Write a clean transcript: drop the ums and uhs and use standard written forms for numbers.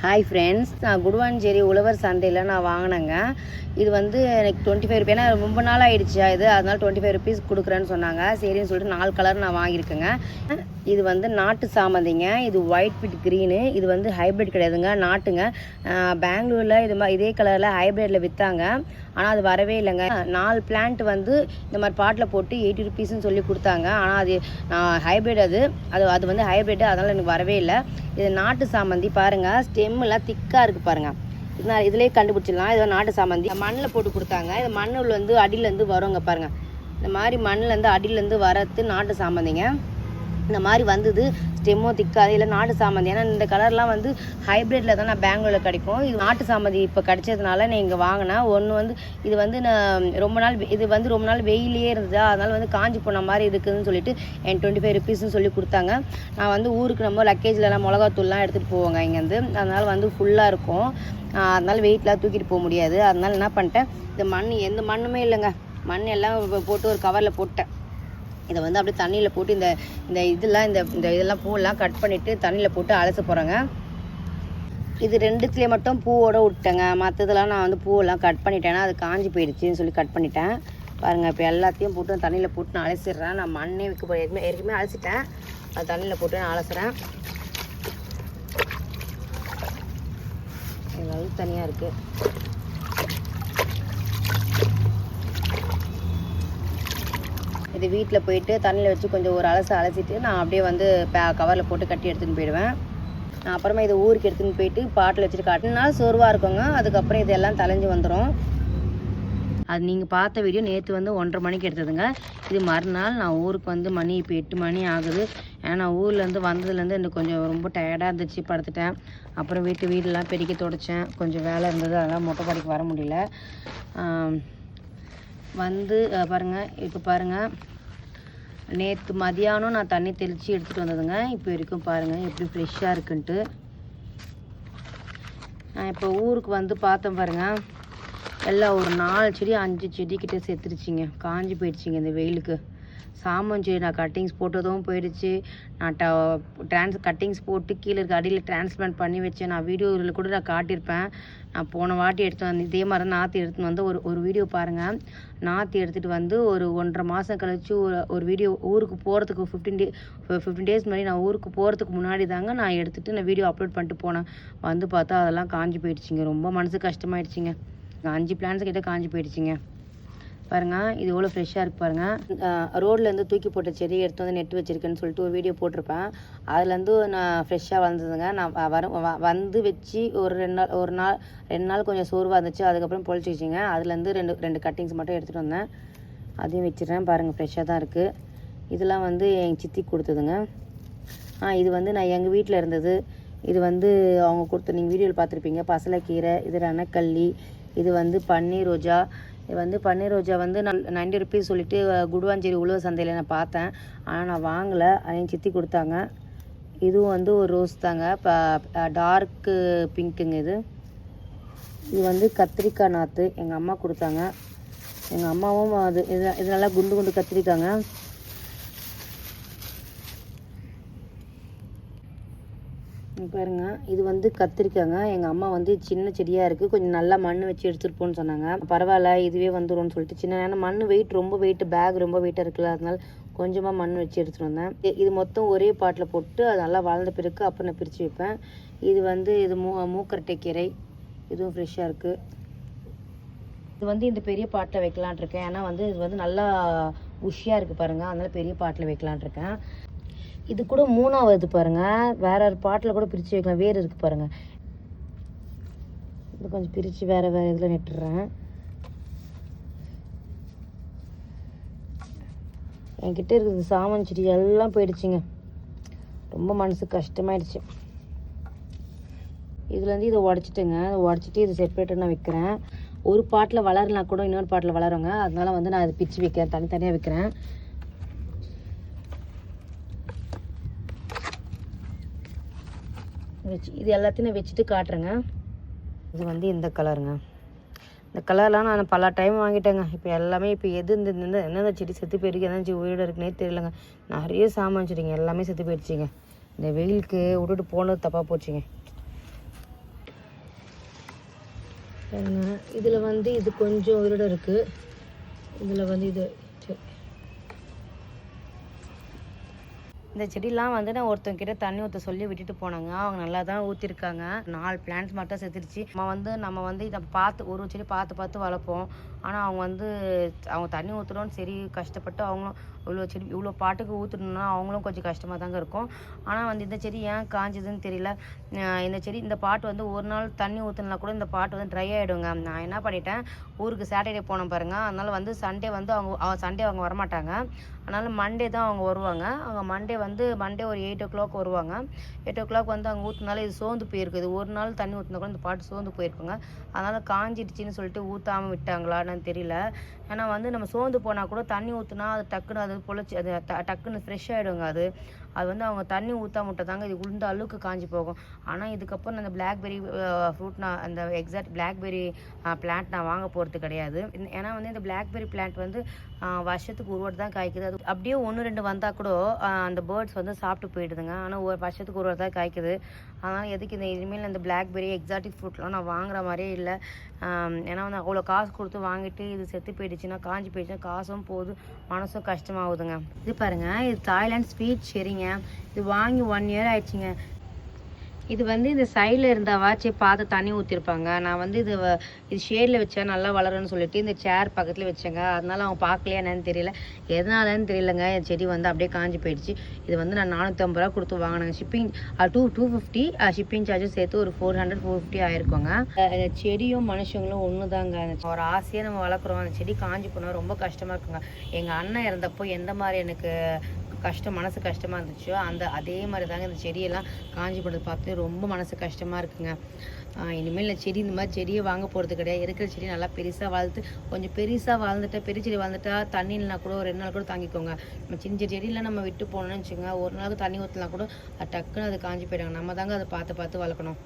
Hi friends, நான் குடுவாஞ்சேரி உழவர் சந்தையில் நான் வாங்கினேங்க. இது வந்து எனக்கு 25 ரூபா, ஏன்னா ரொம்ப நாள் ஆகிடுச்சா இது, அதனால் 25 ருபீஸ் கொடுக்குறேன்னு சொன்னாங்க. சரின்னு சொல்லிட்டு 4 கலர் நான் வாங்கியிருக்கேங்க. இது வந்து நாட்டு சாமந்திங்க. இது ஒயிட் வித் க்ரீனு. இது வந்து ஹைப்ரிட் கிடையாதுங்க, நாட்டுங்க. பெங்களூரில் இதே கலரில் ஹைப்ரிட்டில் விற்றாங்க. ஆனால் அது வரவே இல்லைங்க. 4 பிளான்ட் வந்து இந்த மாதிரி பாட்டில் போட்டு 80 ருபீஸ்ன்னு சொல்லி கொடுத்தாங்க. ஆனால் அது ஹைப்ரிட், அது வந்து ஹைப்ரிட், அதனால் எனக்கு வரவே இல்லை. இது நாட்டு சாமந்தி பாருங்கள், ஸ்டெம்மெல்லாம் திக்காக இருக்குது பாருங்கள். இதனால் இதிலே கண்டுபிடிச்சிடலாம். இது நாட்டு சாமந்தி மண்ணில் போட்டு கொடுத்தாங்க. இது மண்ணில் வந்து அடியிலேருந்து வருங்க பாருங்கள். இந்த மாதிரி மண்ணிலேருந்து அடியிலேருந்து வரது நாட்டு சாமந்திங்க. இந்த மாதிரி வந்தது, ஸ்டெம்மோ திக்காது. இல்லை நாட்டு சாமந்தி, ஏன்னா இந்த கலர்லாம் வந்து ஹைப்ரிட்டில் தான் நான் பெங்களூரில் கிடைக்கும். இது நாட்டு சாமந்தி இப்போ கிடைச்சதுனால நான் இங்கே வாங்கினேன். ஒன்று வந்து இது வந்து நான் ரொம்ப நாள் வெயிலே இருந்ததா, அதனால் வந்து காஞ்சி போன மாதிரி இருக்குதுன்னு சொல்லிட்டு என் 25 ருபீஸ்ன்னு சொல்லி கொடுத்தாங்க. நான் வந்து ஊருக்கு நம்ம லக்கேஜ்லலாம் மிளகாத்தூள்லாம் எடுத்துகிட்டு போவோங்க இங்கேருந்து. அதனால் வந்து ஃபுல்லாக இருக்கும். அதனால் வெயிட்லாம் தூக்கிட்டு போக முடியாது. அதனால் என்ன பண்ணிட்டேன், இந்த மண் எந்த மண்ணுமே இல்லைங்க, மண் எல்லாம் போட்டு ஒரு கவரில் போட்டேன். இதை வந்து அப்படியே தண்ணியில் போட்டு இதெல்லாம் பூவெல்லாம் கட் பண்ணிவிட்டு தண்ணியில் போட்டு அலச போகிறேங்க. இது 2த்துலேயே மட்டும் பூவோடு விட்டேங்க. மற்றதெல்லாம் நான் வந்து பூவெல்லாம் கட் பண்ணிட்டேன்னா அது காஞ்சி போயிடுச்சுன்னு சொல்லி கட் பண்ணிட்டேன். பாருங்கள், இப்போ எல்லாத்தையும் போட்டு தண்ணியில் போட்டு நான் அலசிடுறேன். நான் மண்ணே வைக்க போகிறேன், ஏற்கனவே அலசிட்டேன். அது தண்ணியில் போட்டு நான் அலசுறேன். இது தனியாக இருக்குது. இது வீட்டில் போயிட்டு தண்ணியில் வச்சு கொஞ்சம் ஒரு அலசிட்டு நான் அப்படியே வந்து கவரில் போட்டு கட்டி எடுத்துன்னு போயிடுவேன். நான் அப்புறமா இதை ஊருக்கு எடுத்துன்னு போயிட்டு பாட்டில் வச்சுட்டு காட்டினாலும் சோர்வாக இருக்குங்க. அதுக்கப்புறம் இதெல்லாம் தலைஞ்சு வந்துடும். அது நீங்கள் பார்த்த வீடியோ நேற்று வந்து 1:30 மணிக்கு எடுத்ததுங்க. இது மறுநாள் நான் ஊருக்கு வந்து மணி இப்போ 8 மணி ஆகுது. ஏன்னா நான் ஊர்லேருந்து வந்ததுலேருந்து எனக்கு கொஞ்சம் ரொம்ப டயர்டாக இருந்துச்சு, படுத்துட்டேன். அப்புறம் வீடெல்லாம் பெருக்கி துடைச்சேன். கொஞ்சம் வேலை இருந்தது, அதெல்லாம் மொட்டை மாடிக்கு வர முடியல. வந்து பாருங்கள், இப்போ பாருங்கள், நேற்று மதியானம் நான் தண்ணி தெளித்து எடுத்துகிட்டு வந்ததுங்க. இப்போ வரைக்கும் பாருங்கள் எப்படி ஃப்ரெஷ்ஷாக இருக்குன்ட்டு. நான் இப்போ ஊருக்கு வந்து பார்த்தேன் பாருங்கள், எல்லாம் ஒரு 4 செடி 5 செடிக்கிட்ட செத்துருச்சிங்க, காஞ்சி போயிடுச்சிங்க இந்த வெயிலுக்கு. சாமந்தி நான் கட்டிங்ஸ் போட்டதும் போயிடுச்சு. நான் கட்டிங்ஸ் போட்டு கீழே இருக்க அடியில் டிரான்ஸ்பிளான்ட் பண்ணி வச்சேன். நான் வீடியோவில் கூட நான் காட்டியிருப்பேன். நான் போன வாட்டி எடுத்து வந்து இதே மாதிரி தான் நாற்று எடுத்துன்னு வந்து ஒரு வீடியோ பாருங்கள். நாற்று எடுத்துகிட்டு வந்து ஒரு 1.5 மாதம் கழிச்சு ஒரு வீடியோ ஊருக்கு போகிறதுக்கு 15 டேஸ் முன்னாடி, நான் ஊருக்கு போகிறதுக்கு முன்னாடி தாங்க நான் எடுத்துகிட்டு நான் வீடியோ அப்லோட் பண்ணிட்டு போனேன். வந்து பார்த்தா அதெல்லாம் காஞ்சி போயிடுச்சிங்க. ரொம்ப மனசு கஷ்டமாயிடுச்சிங்க. 5 பிளான்ஸ் கிட்ட காஞ்சி போயிடுச்சிங்க. பாருங்கள், இது எவ்வளோ ஃப்ரெஷ்ஷாக இருக்குது பாருங்கள். ரோட்லேருந்து தூக்கி போட்ட செடி எடுத்து வந்து நெட்டு வச்சுருக்கேன்னு சொல்லிட்டு ஒரு வீடியோ போட்டிருப்பேன். அதுலேருந்து நான் ஃப்ரெஷ்ஷாக வந்ததுங்க. நான் வந்து வச்சு ஒரு 2 நாள் கொஞ்சம் சோர்வாக இருந்துச்சு. அதுக்கப்புறம் பொழிச்சிச்சிங்க. அதுலேருந்து ரெண்டு கட்டிங்ஸ் மட்டும் எடுத்துகிட்டு வந்தேன். அதையும் வச்சுருக்கேன். பாருங்கள், ஃப்ரெஷ்ஷாக தான் இருக்குது. இதெல்லாம் வந்து எங்கள் சித்தி கொடுத்ததுங்க. இது வந்து நான் எங்கள் வீட்டில் இருந்தது. இது வந்து அவங்க கொடுத்த, நீங்கள் வீடியோவில் பார்த்துருப்பீங்க, பசலைக்கீரை. இது ரணக்கல்லி. இது வந்து பன்னீர் ரோஜா. இது வந்து பன்னீர் ரோஜா வந்து நான் 90 ருபீஸ் சொல்லிட்டு குடுவாஞ்சேரி உழவர் சந்தையில் நான் பார்த்தேன். ஆனால் நான் வாங்கலை, அதையும் சித்தி கொடுத்தாங்க. இதுவும் வந்து ஒரு ரோஸ் தாங்க, இப்போ டார்க்கு பிங்க்குங்க. இது வந்து கத்திரிக்காய் நாற்று எங்கள் அம்மா கொடுத்தாங்க. எங்கள் அம்மாவும் இது நல்லா குண்டு கத்திரிக்காங்க. பாருங்க, இது வந்து கத்திரிக்காங்க. எங்கள் அம்மா வந்து சின்ன செடியாக இருக்குது, கொஞ்சம் நல்லா மண் வச்சு எடுத்துகிட்டு போன்னு சொன்னாங்க. பரவாயில்ல, இதுவே வந்துடும்னு சொல்லிட்டு சின்ன, ஏன்னா மண் ரொம்ப வெயிட், பேக் ரொம்ப வெயிட்டாக இருக்குல்ல, அதனால கொஞ்சமாக மண் வச்சு எடுத்துகிட்டு வந்தேன். இது மொத்தம் ஒரே பாட்டில் போட்டு அது நல்லா வளர்ந்த பிறகு அப்புறம் நான் பிரித்து வைப்பேன். இது வந்து மூக்கரட்டை கீரை. இதுவும் ஃப்ரெஷ்ஷாக இருக்குது. இது வந்து இந்த பெரிய பாட்டில் வைக்கலான் இருக்கேன். ஏன்னா வந்து இது வந்து நல்லா உஷியாக இருக்குது பாருங்கள், அதனால் பெரிய பாட்டில் வைக்கலான் இருக்கேன். இது கூட 3ஆவது பாருங்கள், வேற ஒரு பாட்டில் கூட பிரித்து வைக்கலாம். வேறு இருக்குது பாருங்கள். இது கொஞ்சம் பிரித்து வேறு இதில் நட்டுடுறேன். என்கிட்ட இருக்குது சாமந்தி செடி எல்லாம் போயிடுச்சுங்க. ரொம்ப மனசு கஷ்டமாயிடுச்சு. இதுலேருந்து இதை உடச்சிட்டுங்க. உடச்சிட்டு இது செப்பரேட்டாக நான் வைக்கிறேன். ஒரு பாட்டில் வளரலாம் கூட இன்னொரு பாட்டில் வளருங்க, அதனால வந்து நான் அதை பிரித்து வைக்கிறேன், தனித்தனியாக வைக்கிறேன். இது எல்லாத்தையும் நான் வச்சுட்டு காட்டுறேங்க. இது வந்து இந்த கலருங்க. இந்த கலர்லாம் நான் பல டைம் வாங்கிட்டேங்க. இப்போ எல்லாமே இப்போ எந்தெந்த செடி செத்து போயிருக்கு, எந்த செடி உயிரோட இருக்குன்னே தெரியலங்க. நிறைய சாமான் செடிங்க எல்லாமே செத்து போயிடுச்சிங்க. இந்த வெயிலுக்கு விட்டுட்டு போனது தப்பாக போச்சுங்க. பாருங்க இதில் வந்து இது கொஞ்சம் உயிரோட இருக்குது. இதில் வந்து இது இந்த செடியெலாம் வந்து நான் ஒருத்தவங்கிட்ட தண்ணி ஊற்ற சொல்லி விட்டுட்டு போனாங்க. அவங்க நல்லா தான் ஊற்றிருக்காங்க. 4 பிளான்ட்ஸ் மட்டும் செத்துருச்சு. நம்ம வந்து இதை பார்த்து ஒரு செடி பார்த்து வளர்ப்போம். ஆனால் அவங்க தண்ணி ஊற்றுறோன்னு சரி கஷ்டப்பட்டு அவங்களும் இவ்வளோ பாட்டுக்கு ஊற்றணுன்னா அவங்களும் கொஞ்சம் கஷ்டமாக தாங்க இருக்கும். ஆனால் இந்த செடி ஏன் காஞ்சதுன்னு தெரியல. இந்த பாட்டு வந்து ஒரு நாள் தண்ணி ஊற்றுனா கூட இந்த பாட்டு வந்து ட்ரை ஆகிடுங்க. நான் என்ன பண்ணிட்டேன், ஊருக்கு சாட்டர்டே போனோம் பாருங்கள். அதனால் வந்து சண்டே வந்து சண்டே அவங்க வரமாட்டாங்க. அதனால் மண்டே தான் அவங்க வருவாங்க. அவங்க மண்டே ஒரு 8 o'clock வருவாங்க. 8 o'clock வந்து அவங்க ஊற்றுனால இது சோர்ந்து போயிருக்குது. ஒரு நாள் தண்ணி ஊற்றினா கூட இந்த பாட்டு சோர்ந்து போயிருக்குங்க. அதனால் காஞ்சிடுச்சின்னு சொல்லிட்டு ஊற்றாமல் விட்டாங்களான்னு தெரியல. ஏன்னா வந்து நம்ம சோர்ந்து போனால் கூட தண்ணி ஊற்றுனா அது டக்குன்னு அது பொழைச்சி அது டக்குன்னு ஃப்ரெஷ் ஆகிடுங்க. அது வந்து அவங்க தண்ணி ஊற்றாம விட்டதாங்க இது உளுந்த அளவுக்கு காஞ்சி போகும். ஆனால் இதுக்கப்புறம் அந்த பிளாக்பெரி ஃப்ரூட் நான் அந்த எக்ஸாக்ட் பிளாக்பெரி பிளான்ட் நான் வாங்க போகிறது கிடையாது. ஏன்னா வந்து இந்த பிளாக்பெரி பிளான்ட் வந்து வருஷத்துக்கு ஒரு வாட்டி தான் காய்க்குது. அது அப்படியே 1-2 வந்தால் கூட அந்த பேர்ட்ஸ் வந்து சாப்பிட்டு போயிடுதுங்க. ஆனால் வருஷத்துக்கு ஒரு வாட்டி தான் காய்க்குது. அதனால் எதுக்கு இனிமேல் இந்த பிளாக்பெரி எக்ஸாட்டிக் ஃப்ரூட்லாம் நான் வாங்குற மாதிரியே இல்லை. ஏன்னா வந்து அவ்வளோ காசு கொடுத்து வாங்கிட்டு இது செத்து போயிடுச்சுன்னா காஞ்சி போயிடுச்சுன்னா காசும் போகுது, மனசும் கஷ்டமாகுதுங்க. இது பாருங்கள், இது தாய்லாந்து ஸ்வீட் செரிங்க. இது வாங்கி 1 year ஆயிடுச்சுங்க. இது வந்து இந்த சைடில் இருந்தாவாச்சு பார்த்து தண்ணி ஊற்றிருப்பாங்க. நான் வந்து இது ஷேடில் வச்சா நல்லா வளரும்னு சொல்லிட்டு இந்த சேர் பக்கத்தில் வச்சேங்க. அதனால அவங்க பார்க்கலையா என்னன்னு தெரியல, எதனாலன்னு தெரியலங்க. என் செடி வந்து அப்படியே காஞ்சி போயிடுச்சு. இது வந்து நான் 450 ரூபா கொடுத்து வாங்கினேங்க. ஷிப்பிங் 250 ஷிப்பிங் சார்ஜும் சேர்த்து ஒரு 450 ஆயிருக்கோங்க. செடியும் மனுஷங்களும் ஒன்று தாங்க. ஒரு ஆசையாக நம்ம வளர்க்குறோம். அந்த செடி காஞ்சி போனால் ரொம்ப கஷ்டமாக இருக்குங்க. எங்கள் அண்ணன் இறந்தப்போ எந்த மாதிரி எனக்கு மனசு கஷ்டமாக இருந்துச்சோ அதே மாதிரி தாங்க இந்த செடியெல்லாம் காஞ்சி போடுறது பார்த்து ரொம்ப மனசு கஷ்டமாக இருக்குங்க. இனிமேல் இந்த மாதிரி செடியை வாங்க போகிறது கிடையாது. இருக்கிற செடி நல்லா பெருசாக வளர்த்து கொஞ்சம் பெருசாக வளர்ந்துட்டா பெரிய செடி வளர்ந்துட்டா தண்ணி இல்லைனா கூட ஒரு 2 நாள் கூட தாங்கிக்கோங்க. நம்ம சின்ன செடியில் நம்ம விட்டு போனோம்னு வச்சுக்கோங்க, ஒரு நாளுக்கு தண்ணி ஊற்றலாம் கூட டக்குன்னு அது காஞ்சி போயிடுங்க. நம்ம தாங்க அதை பார்த்து வளர்க்கணும்.